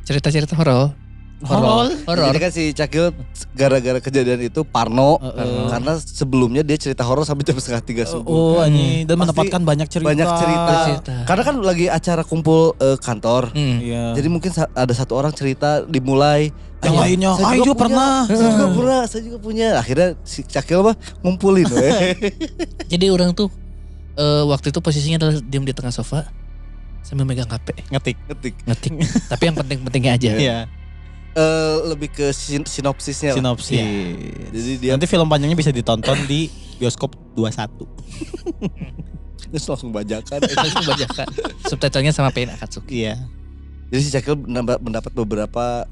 Speaker 3: cerita-cerita horor.
Speaker 1: Jadi kan si Cakil gara-gara kejadian itu Parno karena sebelumnya dia cerita horor sampai jam 2:30 subuh.
Speaker 2: Oh anjing dan
Speaker 1: Pasti
Speaker 2: mendapatkan banyak cerita.
Speaker 1: Banyak cerita. Karena kan lagi acara kumpul kantor.
Speaker 2: Iya.
Speaker 1: Jadi mungkin ada satu orang cerita dimulai.
Speaker 2: Yang lainnya,
Speaker 1: saya
Speaker 2: juga pernah.
Speaker 1: Saya juga punya. Akhirnya si Cakil mah ngumpulin.
Speaker 3: Jadi orang tuh waktu itu posisinya adalah diam di tengah sofa sambil megang HP.
Speaker 2: Ngetik.
Speaker 3: Ngetik. Tapi yang penting-pentingnya aja.
Speaker 2: Iya.
Speaker 1: Lebih ke sinopsisnya lah.
Speaker 2: Sinopsis.
Speaker 1: Jadi dia
Speaker 2: Nanti film panjangnya bisa ditonton di bioskop 21.
Speaker 1: terus langsung bajakan.
Speaker 3: Langsung bajakan. Subtitlenya sama Pain Akatsuki.
Speaker 2: Iya.
Speaker 1: Jadi si Cakil mendapat beberapa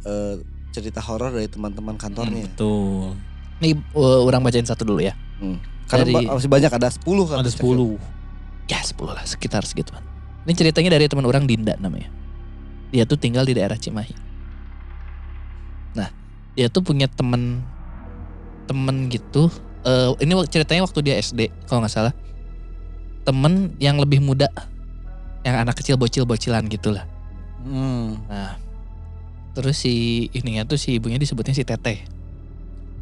Speaker 1: cerita horor dari teman-teman kantornya.
Speaker 2: Betul.
Speaker 3: Nih orang bacain satu dulu ya.
Speaker 1: Karena
Speaker 3: Dari-
Speaker 1: masih banyak ada 10 kan.
Speaker 2: Ada 10.
Speaker 3: Ya 10 lah sekitar segituan. Ini ceritanya dari teman orang Dinda namanya. Dia tuh tinggal di daerah Cimahi. Nah dia tuh punya temen gitu. Ini ceritanya waktu dia SD kalau nggak salah. Temen yang lebih muda Yang anak kecil bocil-bocilan gitulah. Nah, terus si ininya tuh si ibunya disebutnya si Teteh.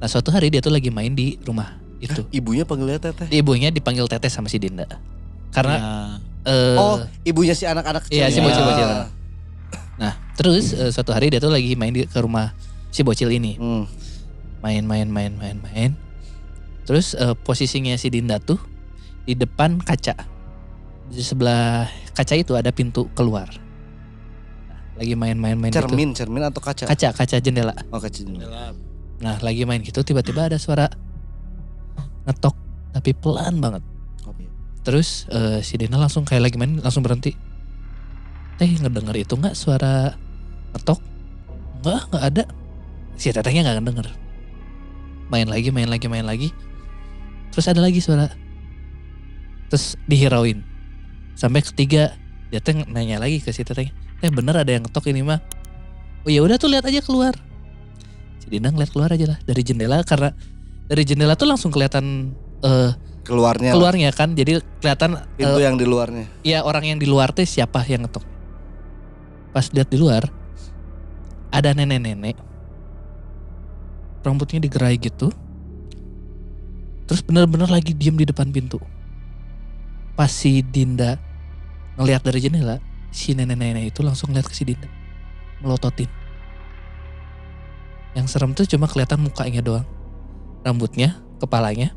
Speaker 3: Nah, suatu hari dia tuh lagi main di rumah itu.
Speaker 1: Ibunya panggilnya Teteh.
Speaker 3: Ibunya dipanggil Teteh sama si Dinda. Karena
Speaker 1: Ibunya si anak-anak kecil.
Speaker 3: iya si bocil-bocil. Nah, terus suatu hari dia tuh lagi main ke rumah si bocil ini. Main. Terus posisinya si Dinda tuh di depan kaca. Di sebelah kaca itu ada pintu keluar. Nah, lagi main
Speaker 1: Cermin
Speaker 3: gitu.
Speaker 1: atau kaca?
Speaker 3: Kaca jendela.
Speaker 1: Oh, kaca jendela.
Speaker 3: Nah, lagi main gitu tiba-tiba ada suara ngetok tapi pelan banget. Terus si Dina langsung kayak lagi main langsung berhenti. Ngedenger itu gak suara ngetok? Enggak ada. Si Tetehnya gak ngedenger. Main lagi. Terus ada lagi suara. Terus dihirauin. Sampai ketiga dia nanya lagi ke si Tetehnya. Bener ada yang ngetok ini mah. Oh ya udah tuh lihat aja keluar. Si Dina ngeliat keluar aja lah dari jendela karena dari jendela tuh langsung kelihatan keluarnya kan. Jadi kelihatan
Speaker 1: pintu yang di luarnya.
Speaker 3: Iya orang yang di luar teh siapa yang ngetok. Pas lihat di luar ada nenek-nenek rambutnya digerai gitu. Terus bener-bener lagi diem di depan pintu. Pas si Dinda ngelihat dari jendela, si nenek-nenek itu langsung ngeliat ke si Dinda, melototin. Yang serem tuh cuma kelihatan mukanya doang, rambutnya, kepalanya,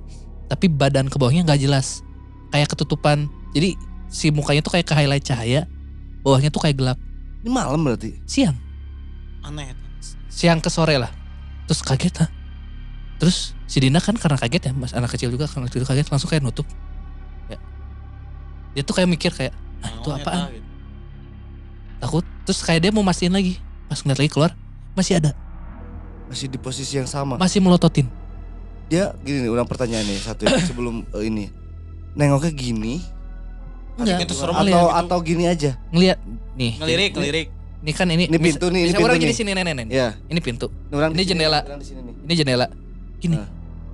Speaker 3: tapi badan ke bawahnya nggak jelas, kayak ketutupan. Jadi si mukanya tuh kayak ke highlight cahaya, bawahnya tuh kayak gelap.
Speaker 1: Ini malam berarti?
Speaker 3: Siang.
Speaker 2: Aneh.
Speaker 3: Siang ke sore lah. Terus kaget lah. Terus si Dinda kan karena kaget ya, mas anak kecil juga karena itu kaget langsung kayak nutup. Ya. Dia tuh kayak mikir kayak, itu apaan?
Speaker 2: Gitu.
Speaker 3: Takut. Terus kayak dia mau mastiin lagi. Pas ngeliat lagi keluar, masih ada.
Speaker 1: Masih di posisi yang sama.
Speaker 3: Masih melototin.
Speaker 1: Dia gini nih, ulang pertanyaan nih satu ya, sebelum ini. Nengoknya gini.
Speaker 3: Enggak.
Speaker 2: Itu serem
Speaker 1: Atau gini aja.
Speaker 3: Ngeliat nih.
Speaker 2: Ngelirik.
Speaker 3: Ini kan ini
Speaker 1: pintu nih, ini pintu
Speaker 3: orang
Speaker 1: nih.
Speaker 3: di sini nenek.
Speaker 1: Iya.
Speaker 3: Ini pintu.
Speaker 1: Ini
Speaker 3: jendela. Ini jendela. Gini.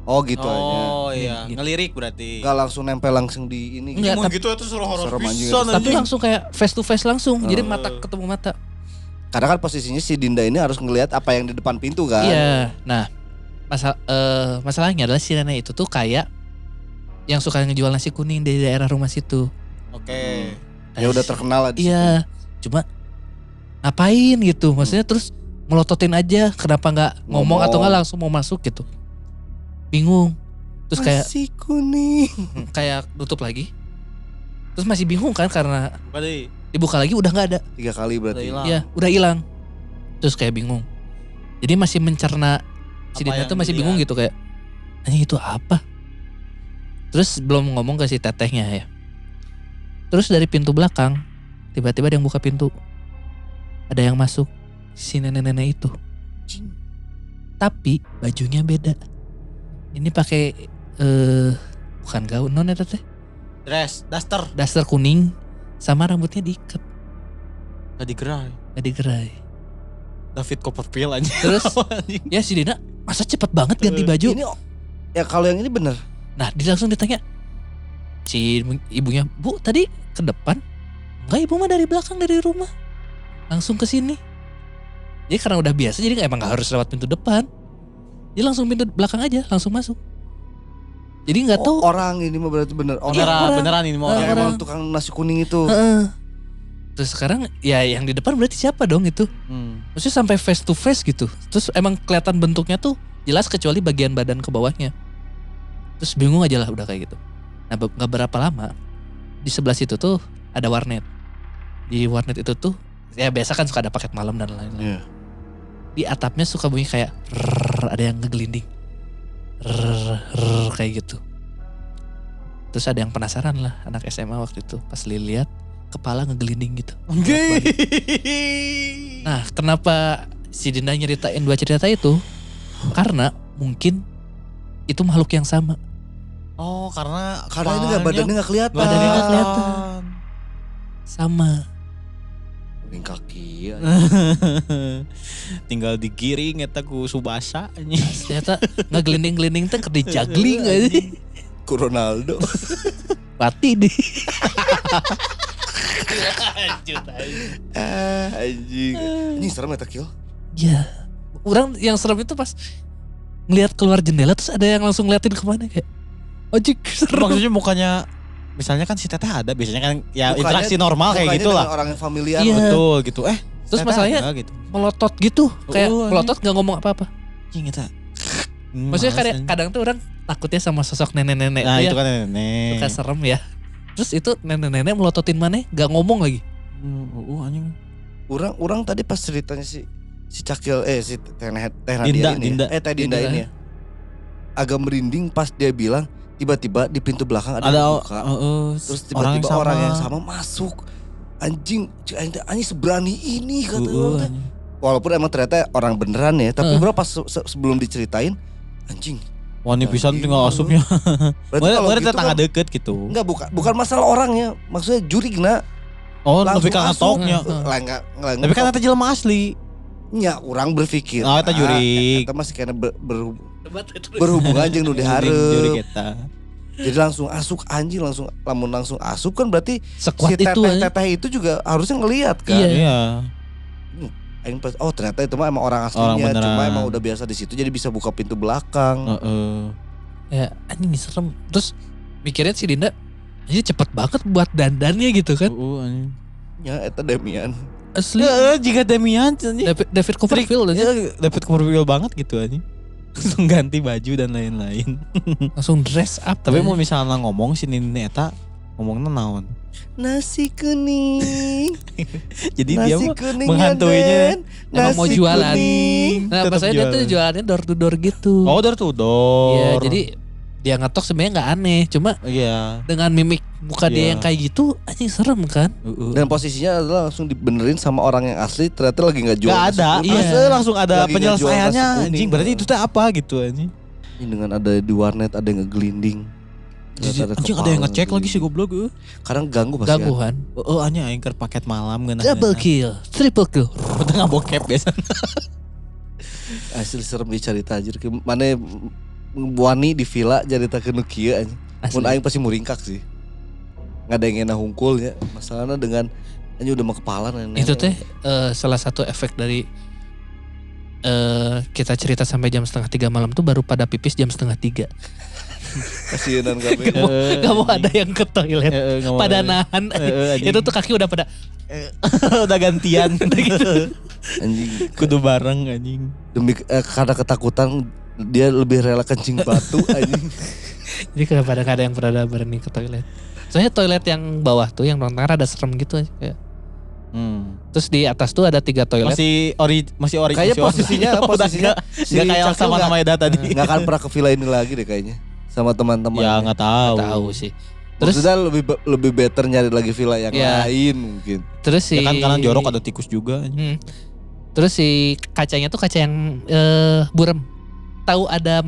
Speaker 1: Oh gitu aja.
Speaker 2: Oh iya,
Speaker 3: Gini.
Speaker 2: ngelirik berarti.
Speaker 1: Gak langsung nempel langsung di ini.
Speaker 3: Enggak,
Speaker 2: Emang gitu itu horor
Speaker 1: serem anjing.
Speaker 2: pisan
Speaker 3: Tapi
Speaker 2: anjing.
Speaker 3: langsung kayak face to face langsung. Jadi mata ketemu mata.
Speaker 1: Karena kan posisinya si Dinda ini harus ngelihat apa yang di depan pintu kan.
Speaker 3: Iya. Nah, masalahnya adalah si nenek itu tuh kayak yang suka ngejual nasi kuning di daerah rumah situ.
Speaker 2: Oke.
Speaker 1: Ya udah terkenal lah di situ.
Speaker 3: Iya. Cuma ngapain gitu? Maksudnya terus melototin aja. Kenapa nggak ngomong atau nggak langsung mau masuk gitu? Bingung. Terus kayak
Speaker 1: nasi kuning.
Speaker 3: kayak tutup lagi. Terus masih bingung kan karena
Speaker 2: Berarti
Speaker 3: dibuka lagi udah nggak ada.
Speaker 1: 3 kali berarti.
Speaker 2: Udah hilang.
Speaker 3: Iya, udah hilang. Terus kayak bingung. Jadi masih mencerna si
Speaker 2: Apa
Speaker 3: Dinda
Speaker 2: yang
Speaker 3: tuh masih bingung gitu kayak, "Anjing itu apa?" Terus belum ngomong ke si tetehnya ya. Terus dari pintu belakang tiba-tiba ada yang buka pintu. Ada yang masuk, si nenek-nenek itu. Tapi bajunya beda. Ini pakai bukan gaun non eta teh. Daster kuning sama rambutnya diikat,
Speaker 2: gak digerai.
Speaker 3: gak digerai.
Speaker 2: David Copperfield aja.
Speaker 3: Terus ya si Dina masa cepet banget ganti baju.
Speaker 1: Ini ya kalau yang ini bener.
Speaker 3: Nah dia langsung ditanya si ibunya, "Bu tadi ke depan?" "Enggak, ibu mah dari belakang, dari rumah langsung ke sini." Jadi karena udah biasa jadi emang gak harus lewat pintu depan. Dia langsung pintu belakang aja langsung masuk. Jadi nggak tahu
Speaker 1: Orang ini mah berarti bener.
Speaker 2: Beneran ini mau
Speaker 1: Yang
Speaker 3: orang.
Speaker 1: emang tukang nasi kuning itu.
Speaker 3: Terus sekarang ya yang di depan berarti siapa dong itu? Maksudnya sampai face to face gitu. Terus emang kelihatan bentuknya tuh jelas kecuali bagian badan ke bawahnya. Terus bingung aja lah udah kayak gitu. Nah gak berapa lama di sebelah situ tuh ada warnet. Di warnet itu tuh ya biasa kan suka ada paket malam dan lain-lain.
Speaker 1: Yeah.
Speaker 3: Di atapnya suka bunyi kayak rrrr, ada yang ngegelinding. Rrrr, kayak gitu. Terus ada yang penasaran lah anak SMA waktu itu pas lihat kepala ngegelinding gitu. Nah kenapa si Dinda nyeritain 2 cerita itu? Karena mungkin itu makhluk yang sama.
Speaker 2: Oh karena
Speaker 1: Karena ini badannya gak kelihatan.
Speaker 3: Badannya nggak kelihatan. Sama.
Speaker 1: Ring kaki.
Speaker 2: Tinggal digiring eta ku Subasa anjing.
Speaker 3: Ternyata ngegelinding-gelinding teh kerdi juggling aja.
Speaker 1: Ku Ronaldo.
Speaker 3: Pati deh. Lanjut aja.
Speaker 1: Anjing. Ini serem ya Kill.
Speaker 3: Ya, orang yang serem itu pas ngelihat keluar jendela terus ada yang langsung ngeliatin kemana kayak, ojek serem.
Speaker 2: Maksudnya mukanya, misalnya kan si teteh ada, biasanya kan ya
Speaker 1: Mukanya-
Speaker 2: interaksi normal kayak
Speaker 1: mukanya
Speaker 2: gitu
Speaker 1: dengan
Speaker 2: lah.
Speaker 1: orang yang familiar.
Speaker 3: Iya.
Speaker 2: Betul gitu.
Speaker 3: Terus
Speaker 2: teteh
Speaker 3: masalahnya
Speaker 2: ada gitu.
Speaker 3: melotot gitu, kayak
Speaker 2: Oh,
Speaker 3: melotot nggak ngomong apa-apa.
Speaker 2: Anjing eta.
Speaker 3: Maksudnya kadang tuh orang takutnya sama sosok nenek-nenek
Speaker 2: Nah
Speaker 3: tuh
Speaker 2: itu
Speaker 3: ya,
Speaker 2: kan nenek.
Speaker 3: suka serem ya. Terus itu nenek-nenek melototin mana, nggak ngomong lagi.
Speaker 2: Anjing.
Speaker 1: Orang tadi pas ceritanya si Cakil si Teh Nadia
Speaker 2: Dinda,
Speaker 1: ini.
Speaker 2: Dinda.
Speaker 1: Teh Dinda
Speaker 3: Dinda.
Speaker 1: ini ya. Agak merinding pas dia bilang tiba-tiba di pintu belakang ada yang buka. Terus tiba-tiba orang yang sama masuk. Anjing seberani ini kata orang teh. Walaupun emang ternyata orang beneran ya, tapi bro pas sebelum diceritain anjing.
Speaker 2: Wani pisan tinggal asupnya.
Speaker 1: Berarti kalau
Speaker 2: Mereka
Speaker 1: gitu
Speaker 2: tetangga
Speaker 1: kan,
Speaker 2: deket gitu.
Speaker 1: enggak bukan masalah orangnya, maksudnya jurigna.
Speaker 2: Oh,
Speaker 1: Langsung
Speaker 2: lebih ke ngatoknya. Tapi kan eta jelema asli.
Speaker 1: nya orang berpikir.
Speaker 2: Oh, eta jurig.
Speaker 1: Eta masih kena berhubungan jeung nu dihareup.
Speaker 2: Jurig eta.
Speaker 1: Jadi langsung asuk anjing langsung asup kan berarti
Speaker 3: Sekuat
Speaker 1: si
Speaker 3: itu.
Speaker 1: teteh itu juga harusnya ngelihat kan.
Speaker 3: Iya.
Speaker 2: Iya.
Speaker 1: Aing pas ternyata itu mah emang orang
Speaker 2: Orang
Speaker 1: aslinya,
Speaker 2: beneran.
Speaker 1: cuma emang udah biasa di situ jadi bisa buka pintu belakang.
Speaker 3: Ya anjing serem. Terus mikirnya si Dinda, ini cepet banget buat dandannya gitu kan.
Speaker 2: Anjing.
Speaker 1: Ya eta Demian.
Speaker 3: Asli.
Speaker 2: Jika Demian anjing.
Speaker 3: David Copperfield aja.
Speaker 2: Dapat Copperfield banget gitu anjing. Langsung ganti baju dan lain-lain.
Speaker 3: Langsung dress up.
Speaker 2: Tapi mau misalnya ngomong si Nini eta ngomongnya naon.
Speaker 1: Nasi kuning.
Speaker 2: Jadi dia
Speaker 1: nasi
Speaker 2: mah
Speaker 1: kuning
Speaker 2: menghantuinya.
Speaker 1: ya, Den.
Speaker 3: Emang mau
Speaker 1: Nasi
Speaker 3: jualan.
Speaker 1: kuning.
Speaker 3: Nah
Speaker 2: Tetep
Speaker 3: pas dia tuh
Speaker 2: jualan.
Speaker 3: jualannya door to door gitu.
Speaker 2: Oh, door to door.
Speaker 3: Iya jadi dia ngetok sebenarnya nggak aneh. Cuma
Speaker 2: Iya.
Speaker 3: dengan mimik muka dia
Speaker 2: Iya.
Speaker 3: yang kayak gitu anjing serem kan.
Speaker 1: Dan posisinya adalah langsung dibenerin sama orang yang asli, ternyata lagi nggak jual.
Speaker 2: Gak ada.
Speaker 1: nasi kuning.
Speaker 3: Iya.
Speaker 2: Langsung ada
Speaker 1: Lagi
Speaker 2: penyelesaiannya
Speaker 1: ngejual nasi
Speaker 2: anjing.
Speaker 1: kuning.
Speaker 2: Berarti itu teh apa gitu anjing.
Speaker 1: Ini dengan ada di warnet ada yang ngegelinding.
Speaker 2: Anjing ada yang ngecek lagi sih goblok.
Speaker 1: Karena ganggu pasti.
Speaker 3: Gangguan.
Speaker 2: Anjing aing keur paket malam geuna.
Speaker 3: Double kill, triple kill.
Speaker 2: Tengah bokep biasa.
Speaker 1: Asli serem dicarita anjir. Mana wani di villa jarita kenu kieu anjing. Mun aing pasti muringkak sih. Nggak ada yang enak hungkulnya. Masalahnya dengan anjing udah mau kepala nenek.
Speaker 3: Itu teh salah satu efek dari kita cerita sampai jam 2:30 malam tuh baru pada pipis jam 2:30.
Speaker 1: Kasianan kabeh.
Speaker 3: Gak mau ada yang ke toilet. Pada nahan.
Speaker 2: anjing.
Speaker 3: Itu tuh kaki udah pada.
Speaker 2: Udah gantian gitu.
Speaker 1: Anjing
Speaker 2: Kudu bareng anjing.
Speaker 1: demi karena ketakutan dia lebih rela kencing batu anjing.
Speaker 3: Jadi kadang ada yang berani ke toilet. Soalnya toilet yang bawah tuh yang tengah ada serem gitu aja kayak. Terus di atas tuh ada 3 toilet.
Speaker 2: Masih ori.
Speaker 1: Kayaknya posisinya si
Speaker 2: Nggak kayak
Speaker 1: Cakil
Speaker 2: sama
Speaker 1: nggak-
Speaker 2: nama Eda tadi.
Speaker 1: nggak akan pernah ke villa ini lagi deh kayaknya sama teman-teman.
Speaker 2: Ya nggak tahu.
Speaker 3: Tahu sih. Terus
Speaker 1: Maksudnya lebih better nyari lagi villa yang
Speaker 3: Ya.
Speaker 1: lain mungkin.
Speaker 3: terus si
Speaker 2: Ya kan kanan jorok ada tikus juga.
Speaker 3: Terus si kacanya tuh kaca yang burem. Tahu ada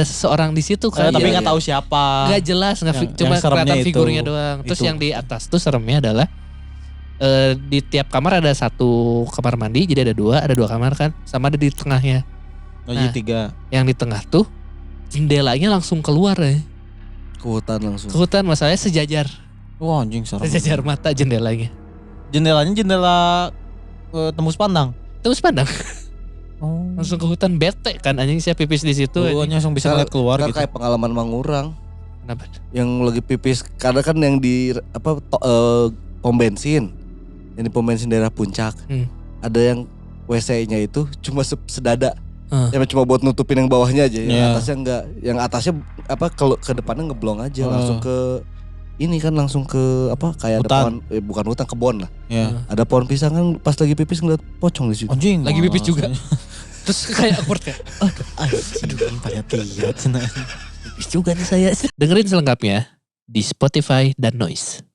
Speaker 3: seseorang di situ kan.
Speaker 2: Tapi
Speaker 1: iya,
Speaker 2: nggak tahu siapa.
Speaker 3: Nggak jelas, cuma
Speaker 2: yang seremnya
Speaker 3: kelihatan
Speaker 2: itu.
Speaker 3: figurnya doang. Terus
Speaker 2: Itu.
Speaker 3: yang di atas tuh seremnya adalah di tiap kamar ada 1 kamar mandi, jadi ada 2 kamar kan, sama ada di tengahnya.
Speaker 2: Jadi
Speaker 3: Nah.
Speaker 2: 3.
Speaker 3: Yang di tengah tuh jendelanya langsung keluar ya.
Speaker 1: Ke hutan langsung.
Speaker 3: Ke hutan, masalahnya sejajar
Speaker 2: Wah anjing serem.
Speaker 3: mata jendelanya.
Speaker 2: Jendelanya jendela tembus pandang.
Speaker 3: Terus pandang
Speaker 2: Oh.
Speaker 3: langsung ke hutan, bete kan anjing, saya pipis di situ. anjing.
Speaker 2: langsung bisa ngeliat keluar
Speaker 1: Nggak
Speaker 2: gitu.
Speaker 1: kayak pengalaman mangurang
Speaker 3: Kenapa?
Speaker 1: yang lagi pipis karena kan yang di pom bensin. Yang di pom bensin daerah Puncak. Ada yang WC-nya itu cuma sedada. Ya cuma buat nutupin yang bawahnya aja, yang
Speaker 2: Iya.
Speaker 1: atasnya enggak. Yang atasnya ke depannya ngeblong aja langsung ke ini kan langsung ke kayak ada
Speaker 2: Hutan.
Speaker 1: pohon bukan hutan, kebon lah.
Speaker 2: Ya.
Speaker 1: Ada pohon pisang kan pas lagi pipis ngeliat pocong di situ.
Speaker 2: Anjing.
Speaker 3: Lagi pipis juga. Terus kayak awkward kayak,
Speaker 2: Aduh, pada tiat.
Speaker 3: pipis juga nih saya. Dengerin selengkapnya di Spotify dan Noise.